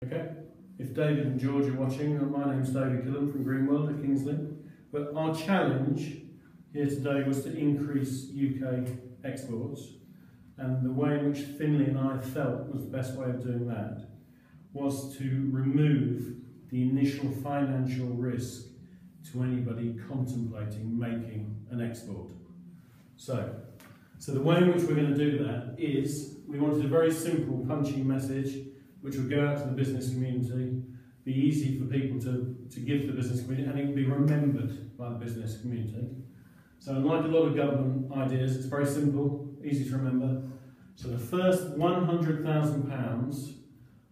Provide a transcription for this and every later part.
Okay, if David and George are watching, my name's David Killam from Greenworld at Kingsley. But our challenge here today was to increase UK exports, and the way in which Finley and I felt was the best way of doing that was to remove the initial financial risk to anybody contemplating making an export. So the way in which we're going to do that is we wanted a very simple, punchy message which would go out to the business community, be easy for people to give to the business community, and it would be remembered by the business community. So unlike a lot of government ideas, it's very simple, easy to remember. So the first £100,000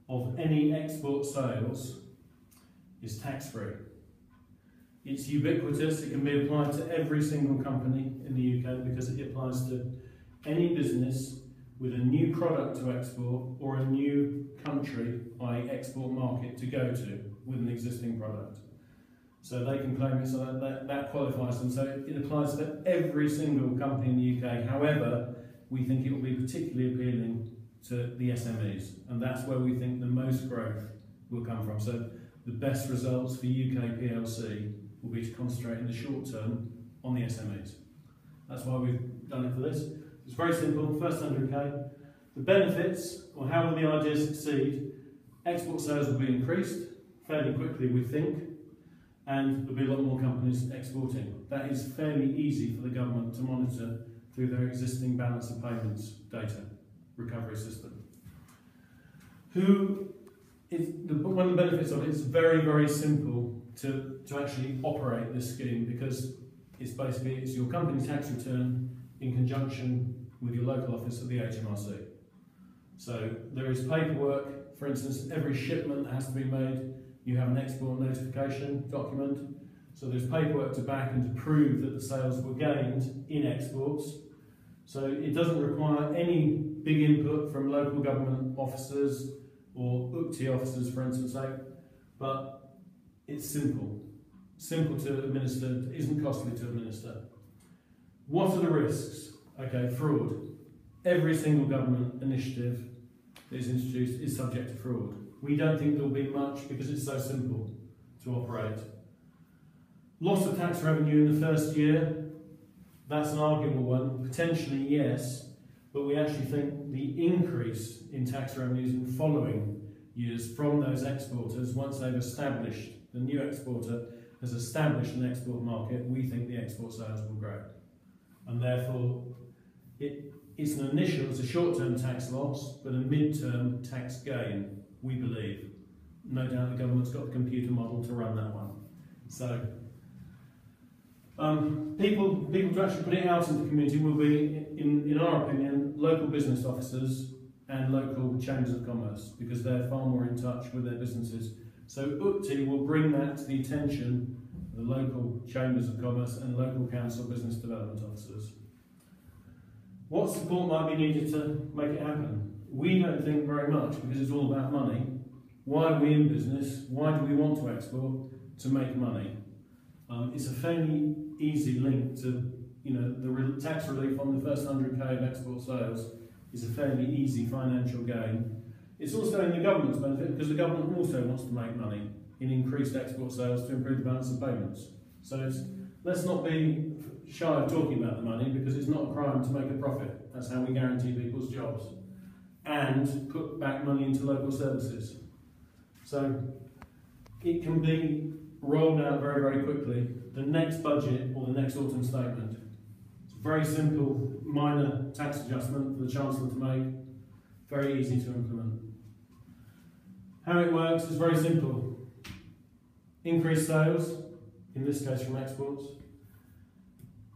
of any export sales is tax-free. It's ubiquitous, it can be applied to every single company in the UK because it applies to any business with a new product to export or a new country, i.e. export market, to go to with an existing product. So they can claim it, so that qualifies them. So it applies to every single company in the UK. However, we think it will be particularly appealing to the SMEs, and that's where we think the most growth will come from. So the best results for UK PLC will be to concentrate in the short term on the SMEs. That's why we've done it for this. It's very simple, first 100k. The benefits, or how will the idea succeed? Export sales will be increased fairly quickly, we think, and there'll be a lot more companies exporting. That is fairly easy for the government to monitor through their existing balance of payments data recovery system. One of the benefits of it is very, very simple to actually operate this scheme, because it's your company tax return in conjunction with your local office at the HMRC. So there is paperwork, for instance, every shipment that has to be made, you have an export notification document. So there's paperwork to back and to prove that the sales were gained in exports. So it doesn't require any big input from local government officers or UCT officers, for instance, but it's simple. Simple to administer, isn't costly to administer. What are the risks? Okay, fraud. Every single government initiative that is introduced is subject to fraud. We don't think there will be much because it's so simple to operate. Loss of tax revenue in the first year, that's an arguable one. Potentially, yes, but we actually think the increase in tax revenues in following years from those exporters, once they've established, the new exporter has established an export market, we think the export sales will grow. And therefore, it's a short-term tax loss, but a mid-term tax gain, we believe. No doubt the government's got the computer model to run that one. So, people to actually put it out into the community will be, in our opinion, local business officers and local chambers of commerce, because they're far more in touch with their businesses. So UCT will bring that to the attention of the local chambers of commerce and local council business development officers. What support might be needed to make it happen? We don't think very much, because it's all about money. Why are we in business? Why do we want to export? To make money. It's a fairly easy link to, the tax relief on the first 100k of export sales is a fairly easy financial gain. It's also in the government's benefit, because the government also wants to make money in increased export sales to improve the balance of payments. So let's not be shy of talking about the money, because it's not a crime to make a profit. That's how we guarantee people's jobs and put back money into local services. So it can be rolled out very, very quickly. The next budget or the next autumn statement. It's a very simple, minor tax adjustment for the Chancellor to make. Very easy to implement. How it works is very simple. Increased sales, in this case from exports.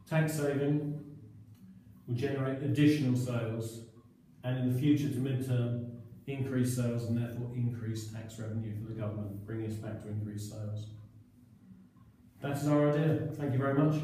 Tax saving will generate additional sales, and in the future to mid-term, increased sales and therefore increased tax revenue for the government, bringing us back to increased sales. That is our idea. Thank you very much.